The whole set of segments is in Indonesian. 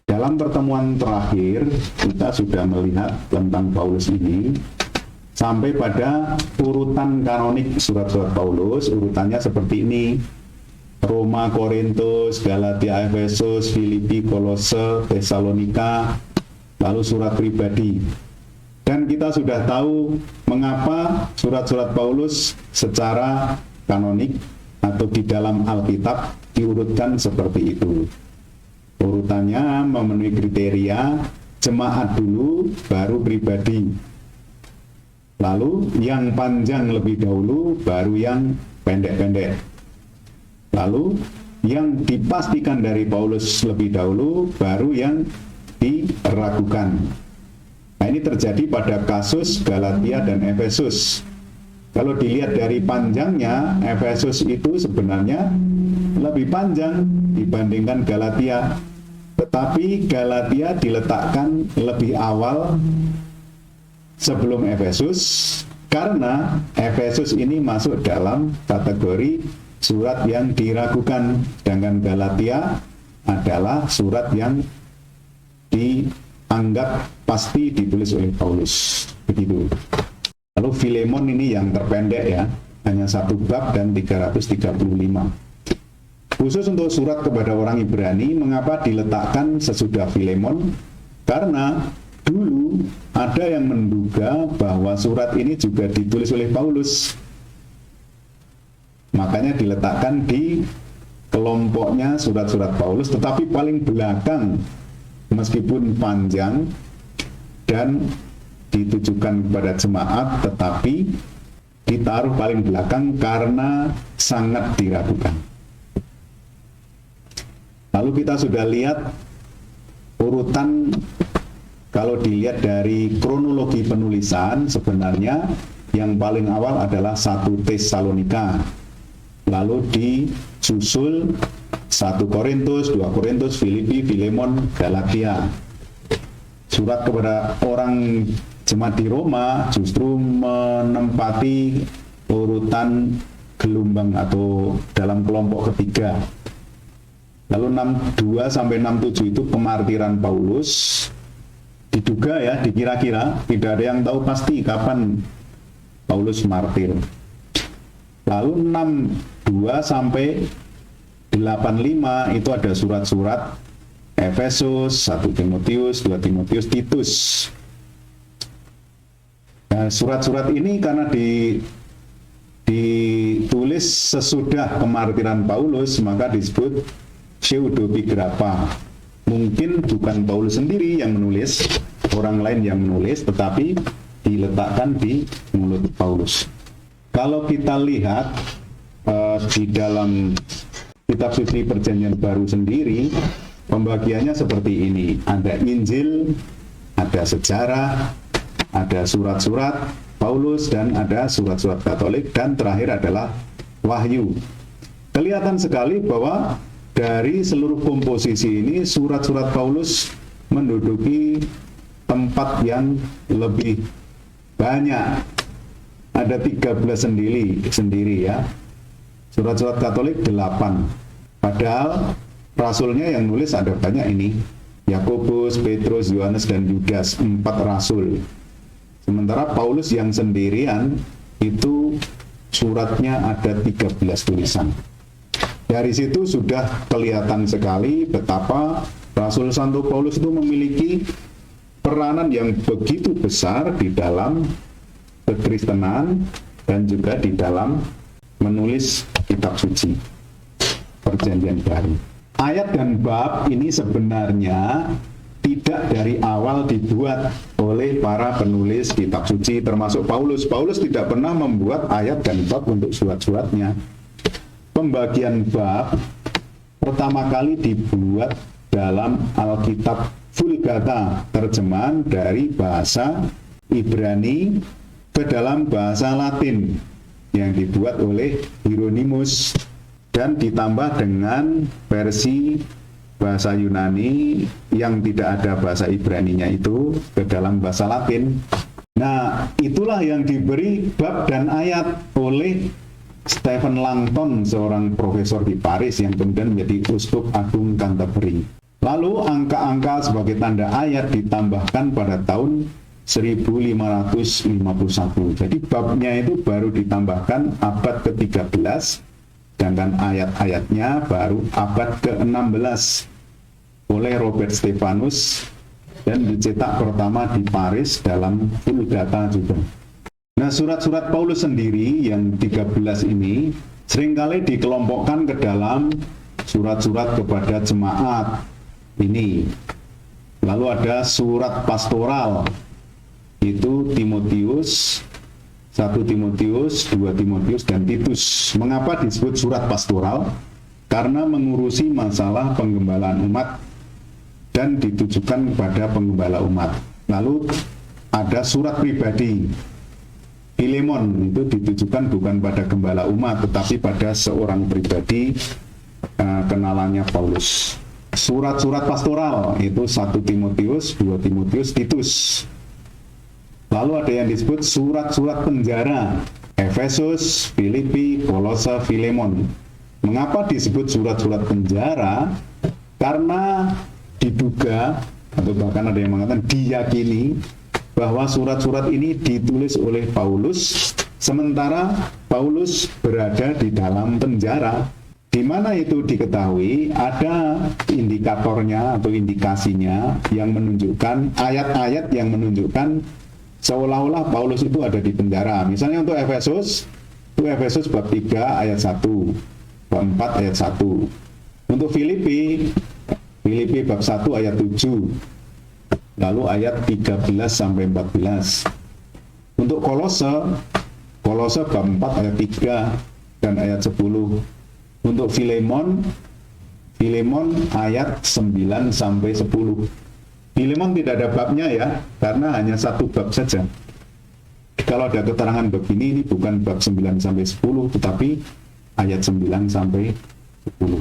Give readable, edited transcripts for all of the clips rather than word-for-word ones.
Dalam pertemuan terakhir, kita sudah melihat tentang Paulus ini sampai pada urutan kanonik surat-surat Paulus. Urutannya seperti ini: Roma, Korintus, Galatia, Efesus, Filipi, Kolose, Tesalonika, lalu surat pribadi. Dan kita sudah tahu mengapa surat-surat Paulus secara kanonik atau di dalam Alkitab diurutkan seperti itu. Urutannya memenuhi kriteria jemaat dulu, baru pribadi. Lalu yang panjang lebih dahulu, baru yang pendek-pendek. Lalu yang dipastikan dari Paulus lebih dahulu, baru yang diragukan. Nah, ini terjadi pada kasus Galatia dan Efesus. Kalau dilihat dari panjangnya, Efesus itu sebenarnya lebih panjang dibandingkan Galatia. Tetapi Galatia diletakkan lebih awal sebelum Efesus, karena Efesus ini masuk dalam kategori surat yang diragukan, sedangkan Galatia adalah surat yang dianggap pasti ditulis oleh Paulus. Begitu. Lalu Filemon ini yang terpendek ya, hanya 1 bab dan 335. Khusus untuk surat kepada orang Ibrani, mengapa diletakkan sesudah Filemon? Karena dulu ada yang menduga bahwa surat ini juga ditulis oleh Paulus. Makanya diletakkan di kelompoknya surat-surat Paulus, tetapi paling belakang, meskipun panjang dan ditujukan kepada jemaat, tetapi ditaruh paling belakang karena sangat diragukan. Lalu kita sudah lihat urutan, kalau dilihat dari kronologi penulisan, sebenarnya yang paling awal adalah 1 Tesalonika, lalu disusul 1 Korintus, 2 Korintus, Filipi, Filemon, Galatia. Surat kepada orang jemaat di Roma justru menempati urutan gelombang atau dalam kelompok ketiga. Lalu 62 sampai 67 itu pemartiran Paulus. Diduga ya, dikira-kira, tidak ada yang tahu pasti kapan Paulus martir. Lalu 62 sampai 85 itu ada surat-surat Efesus, 1 Timotius, 2 Timotius, Titus. Nah, surat-surat ini karena ditulis sesudah kemartiran Paulus, maka disebut pseudepigrapha. Mungkin bukan Paulus sendiri yang menulis, orang lain yang menulis, tetapi diletakkan di mulut Paulus. Kalau kita lihat di dalam kitab suci Perjanjian Baru sendiri, pembagiannya seperti ini. Ada Injil, ada sejarah, ada surat-surat Paulus, dan ada surat-surat Katolik, dan terakhir adalah Wahyu. Kelihatan sekali bahwa dari seluruh komposisi ini, surat-surat Paulus menduduki tempat yang lebih banyak. Ada 13 sendiri ya. Surat-surat Katolik 8. Padahal rasulnya yang nulis ada banyak ini. Yakobus, Petrus, Yohanes, dan Yudas, 4 rasul. Sementara Paulus yang sendirian itu suratnya ada 13 tulisan. Dari situ sudah kelihatan sekali betapa Rasul Santo Paulus itu memiliki peranan yang begitu besar di dalam kekristenan dan juga di dalam menulis kitab suci Perjanjian Baru. Ayat dan bab ini sebenarnya tidak dari awal dibuat oleh para penulis kitab suci, termasuk Paulus. Paulus tidak pernah membuat ayat dan bab untuk surat-suratnya. Pembagian bab pertama kali dibuat dalam Alkitab Vulgata, terjemahan dari bahasa Ibrani ke dalam bahasa Latin yang dibuat oleh Hieronymus dan ditambah dengan versi bahasa Yunani yang tidak ada bahasa Ibraninya itu ke dalam bahasa Latin. Nah, itulah yang diberi bab dan ayat oleh Stephen Langton, seorang profesor di Paris yang kemudian menjadi uskup agung Canterbury. Lalu angka-angka sebagai tanda ayat ditambahkan pada tahun 1551. Jadi babnya itu baru ditambahkan abad ke-13, sedangkan ayat-ayatnya baru abad ke-16 oleh Robert Stephanus dan dicetak pertama di Paris dalam Vulgata juga. Nah, surat-surat Paulus sendiri yang 13 ini seringkali dikelompokkan ke dalam surat-surat kepada jemaat ini. Lalu ada surat pastoral, itu Timotius, 1 Timotius, 2 Timotius, dan Titus. Mengapa disebut surat pastoral? Karena mengurusi masalah penggembalaan umat dan ditujukan kepada penggembala umat. Lalu ada surat pribadi, Filemon, itu ditujukan bukan pada gembala umat, tetapi pada seorang pribadi, kenalannya Paulus. Surat-surat pastoral itu 1 Timotius, 2 Timotius, Titus. Lalu ada yang disebut surat-surat penjara, Efesus, Filipi, Kolose, Filemon. Mengapa disebut surat-surat penjara? Karena diduga, atau bahkan ada yang mengatakan diyakini, bahwa surat-surat ini ditulis oleh Paulus, sementara Paulus berada di dalam penjara. Di mana itu diketahui ada indikatornya atau indikasinya yang menunjukkan, ayat-ayat yang menunjukkan seolah-olah Paulus itu ada di penjara. Misalnya untuk Efesus, itu Efesus bab 3 ayat 1, bab 4 ayat 1. Untuk Filipi bab 1 ayat 7, lalu ayat 13 sampai 14. Untuk Kolose bab 4 ayat 3 dan ayat 10. Untuk Filemon ayat 9 sampai 10. Filemon tidak ada babnya ya, karena hanya satu bab saja. Kalau ada keterangan begini, ini bukan bab 9 sampai 10, tetapi ayat 9 sampai 10.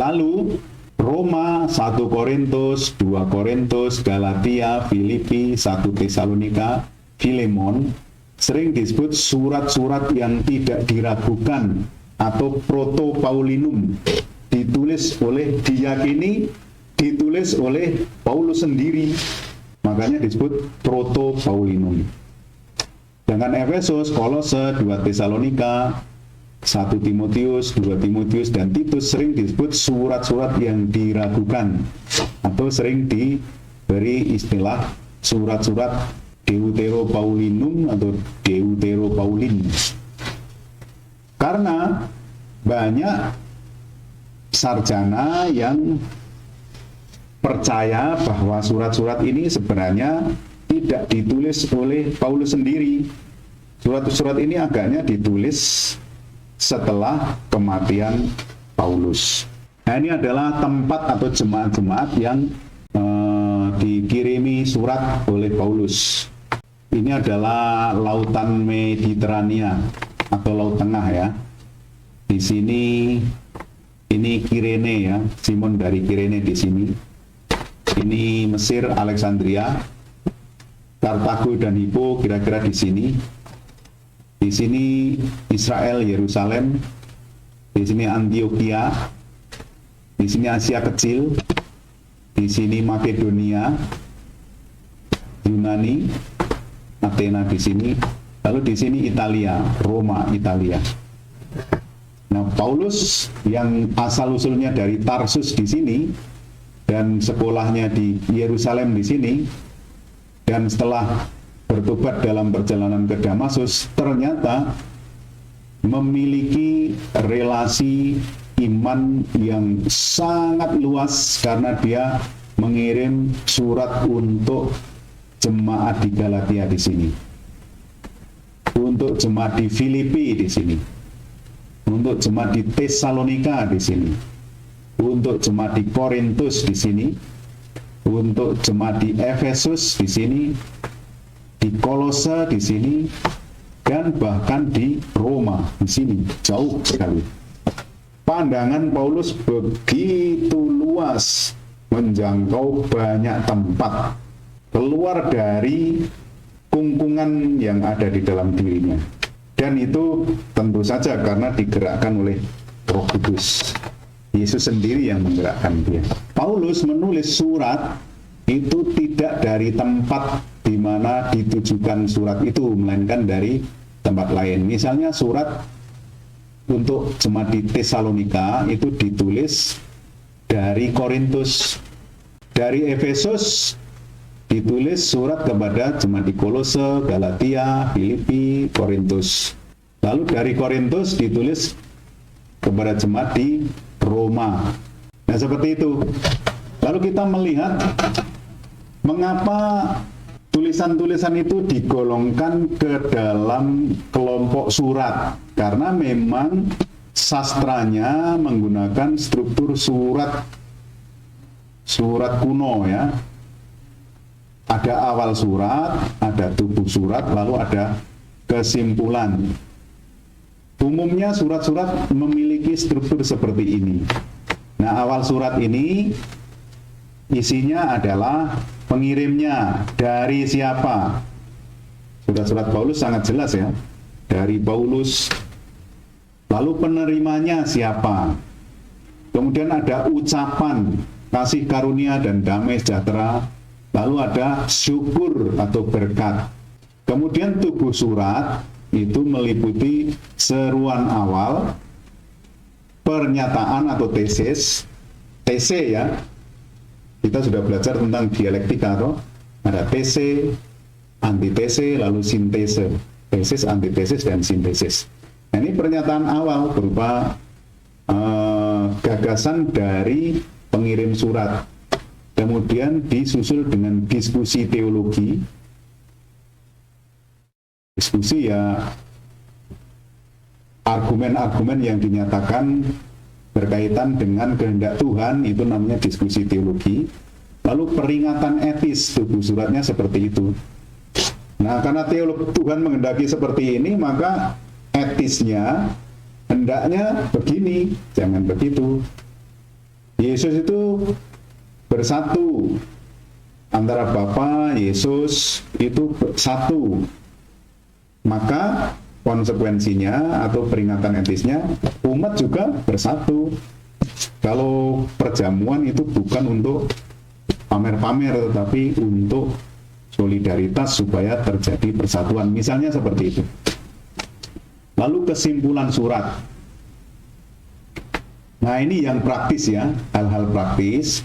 Lalu Roma, 1 Korintus, 2 Korintus, Galatia, Filipi, 1 Tesalonika, Filemon sering disebut surat-surat yang tidak diragukan atau proto-Paulinum, diyakini ditulis oleh Paulus sendiri, makanya disebut proto-Paulinum. Dengan Efesus, Kolose, 2 Tesalonika, 1 Timotius, 2 Timotius, dan Titus sering disebut surat-surat yang diragukan, atau sering diberi istilah surat-surat Deutero-Paulinum atau Deutero-Paulin. Karena banyak sarjana yang percaya bahwa surat-surat ini sebenarnya tidak ditulis oleh Paulus sendiri. Surat-surat ini agaknya ditulis setelah kematian Paulus. Nah, ini adalah tempat atau jemaat-jemaat yang dikirimi surat oleh Paulus. Ini adalah lautan Mediterania atau Laut Tengah ya. Di sini ini Kirene ya, Simon dari Kirene di sini. Ini Mesir, Alexandria, Kartago dan Hippo kira-kira di sini. Di sini Israel, Yerusalem. Di sini Antioquia. Di sini Asia Kecil. Di sini Makedonia, Yunani, Athena di sini. Lalu di sini Italia, Roma, Italia. Nah, Paulus yang asal-usulnya dari Tarsus di sini dan sekolahnya di Yerusalem di sini, dan setelah bertobat dalam perjalanan ke Damaskus, ternyata memiliki relasi iman yang sangat luas karena dia mengirim surat untuk jemaat di Galatia di sini, untuk jemaat di Filipi di sini, untuk jemaat di Tesalonika di sini, untuk jemaat di Korintus di sini, untuk jemaat di Efesus di sini, di Kolose di sini, dan bahkan di Roma di sini. Jauh sekali. Pandangan Paulus begitu luas, menjangkau banyak tempat, keluar dari kungkungan yang ada di dalam dirinya. Dan itu tentu saja karena digerakkan oleh Roh Kudus Yesus sendiri yang menggerakkan dia. Paulus menulis surat itu tidak dari tempat di mana ditujukan surat itu, melainkan dari tempat lain. Misalnya surat untuk jemaat di Tesalonika itu ditulis dari Korintus. Dari Efesus ditulis surat kepada jemaat di Kolose, Galatia, Filipi, Korintus. Lalu dari Korintus ditulis kepada jemaat di Roma. Nah, seperti itu. Lalu kita melihat mengapa tulisan-tulisan itu digolongkan ke dalam kelompok surat. Karena memang sastranya menggunakan struktur surat kuno ya. Ada awal surat, ada tubuh surat, lalu ada kesimpulan. Umumnya surat-surat memiliki struktur seperti ini. Nah, awal surat ini isinya adalah pengirimnya dari siapa. Surat-surat Paulus sangat jelas ya, dari Paulus. Lalu penerimanya siapa. Kemudian ada ucapan kasih karunia dan damai sejahtera. Lalu ada syukur atau berkat. Kemudian tubuh surat itu meliputi seruan awal, pernyataan atau tesis, TC ya. Kita sudah belajar tentang dialektika atau ada TC, antitese, lalu sintese. Tesis, antitesis, dan sintesis. Nah, ini pernyataan awal berupa gagasan dari pengirim surat. Kemudian disusul dengan diskusi teologi. Diskusi ya argumen-argumen yang dinyatakan berkaitan dengan kehendak Tuhan, itu namanya diskusi teologi. Lalu peringatan etis, tubuh suratnya seperti itu. Nah, karena Tuhan menghendaki seperti ini, maka etisnya hendaknya begini, jangan begitu. Yesus itu bersatu, antara Bapa, Yesus itu satu. Maka konsekuensinya atau peringatan etisnya, umat juga bersatu. Kalau perjamuan itu bukan untuk pamer-pamer, tetapi untuk solidaritas supaya terjadi persatuan. Misalnya seperti itu. Lalu kesimpulan surat. Nah, ini yang praktis ya, hal-hal praktis.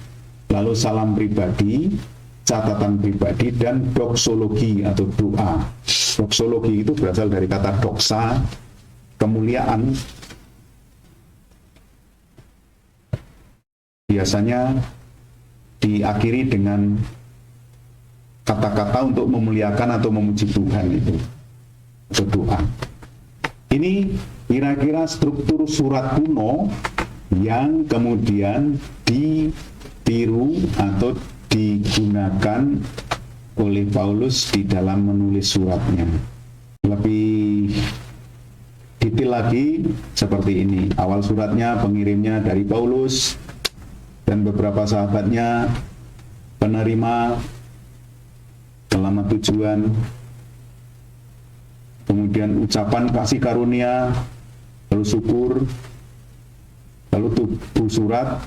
Lalu salam pribadi, catatan pribadi, dan doksologi atau doa. Doksologi itu berasal dari kata doksa, kemuliaan. Biasanya diakhiri dengan kata-kata untuk memuliakan atau memuji Tuhan itu, atau doa. Ini kira-kira struktur surat kuno yang kemudian ditiru atau digunakan oleh Paulus di dalam menulis suratnya. Lebih detail lagi seperti ini. Awal suratnya pengirimnya dari Paulus dan beberapa sahabatnya, penerima, alamat tujuan, kemudian ucapan kasih karunia, lalu syukur, lalu tubuh surat,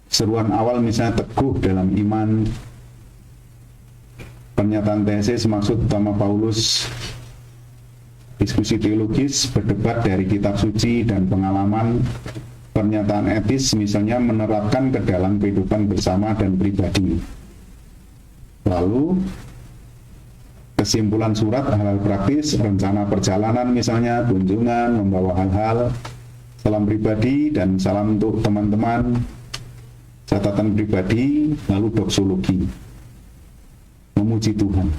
seruan awal misalnya teguh dalam iman, pernyataan tesis maksud utama Paulus, diskusi teologis, berdebat dari kitab suci dan pengalaman, pernyataan etis misalnya menerapkan ke dalam kehidupan bersama dan pribadi. Lalu kesimpulan surat, hal-hal praktis, rencana perjalanan misalnya, kunjungan, membawa hal-hal, salam pribadi dan salam untuk teman-teman, catatan pribadi, lalu doksologi, memuji Tuhan.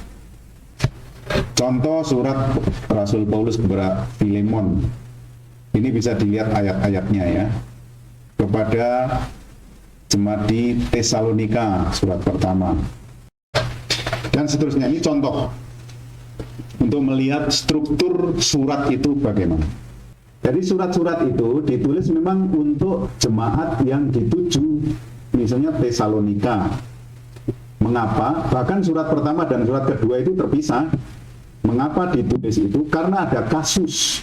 Contoh surat Rasul Paulus kepada Filemon. Ini bisa dilihat ayat-ayatnya ya. Kepada jemaat di Tesalonika, surat pertama. Dan seterusnya, ini contoh untuk melihat struktur surat itu bagaimana. Jadi surat-surat itu ditulis memang untuk jemaat yang dituju, misalnya Tesalonika. Mengapa? Bahkan surat pertama dan surat kedua itu terpisah. Mengapa ditulis itu? Karena ada kasus,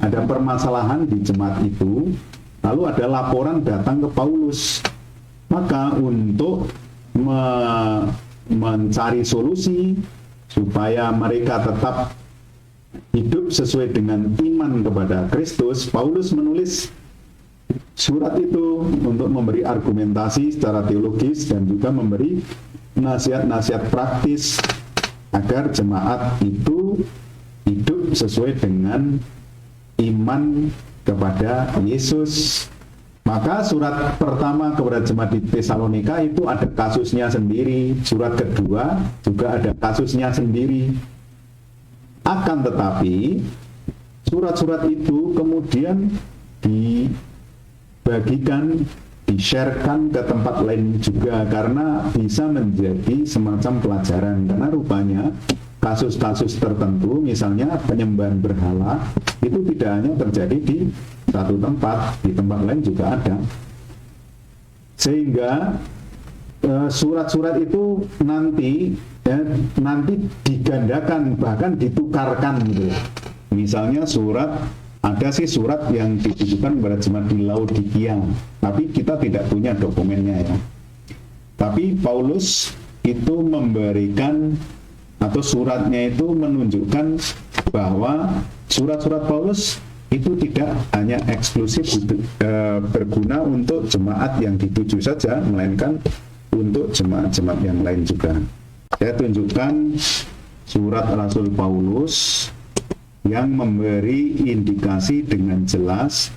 ada permasalahan di jemaat itu, Lalu ada laporan datang ke Paulus. Maka untuk mencari solusi supaya mereka tetap hidup sesuai dengan iman kepada Kristus, Paulus menulis surat itu untuk memberi argumentasi secara teologis dan juga memberi nasihat-nasihat praktis agar jemaat itu hidup sesuai dengan iman kepada Yesus. Maka surat pertama kepada jemaat di Tesalonika itu ada kasusnya sendiri, surat kedua juga ada kasusnya sendiri. Akan tetapi surat-surat itu kemudian dibagikan, di-sharekan ke tempat lain juga karena bisa menjadi semacam pelajaran. Karena rupanya kasus-kasus tertentu, misalnya penyembahan berhala, itu tidak hanya terjadi di satu tempat, di tempat lain juga ada. Sehingga surat-surat itu nanti digandakan, bahkan ditukarkan gitu. Misalnya ada sih surat yang ditujukan kepada jemaat di Laodikia, tapi kita tidak punya dokumennya ya. Tapi Paulus itu memberikan, atau suratnya itu menunjukkan bahwa surat-surat Paulus itu tidak hanya eksklusif berguna untuk jemaat yang dituju saja, melainkan untuk jemaat-jemaat yang lain juga. Saya tunjukkan surat Rasul Paulus yang memberi indikasi dengan jelas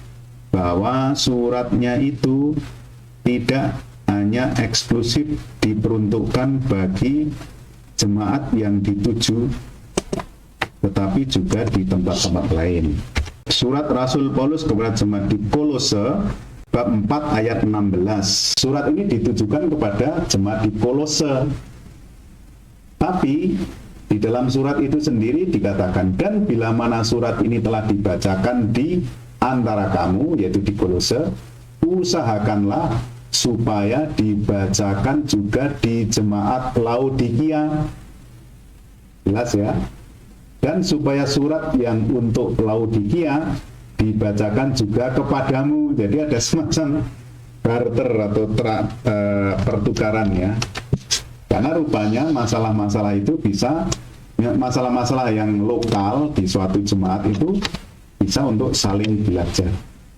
bahwa suratnya itu tidak hanya eksklusif diperuntukkan bagi jemaat yang dituju, tetapi juga di tempat-tempat lain. Surat Rasul Paulus kepada jemaat di Kolose bab 4 ayat 16. Surat ini ditujukan kepada jemaat di Kolose. Tapi di dalam surat itu sendiri dikatakan, dan bila mana surat ini telah dibacakan di antara kamu, yaitu di Kolose, usahakanlah supaya dibacakan juga di jemaat Laodikia. Jelas ya? Dan supaya surat yang untuk Laodikia dibacakan juga kepadamu. Jadi ada semacam barter atau pertukaran ya. Karena rupanya masalah-masalah itu bisa, masalah-masalah yang lokal di suatu jemaat itu bisa untuk saling belajar.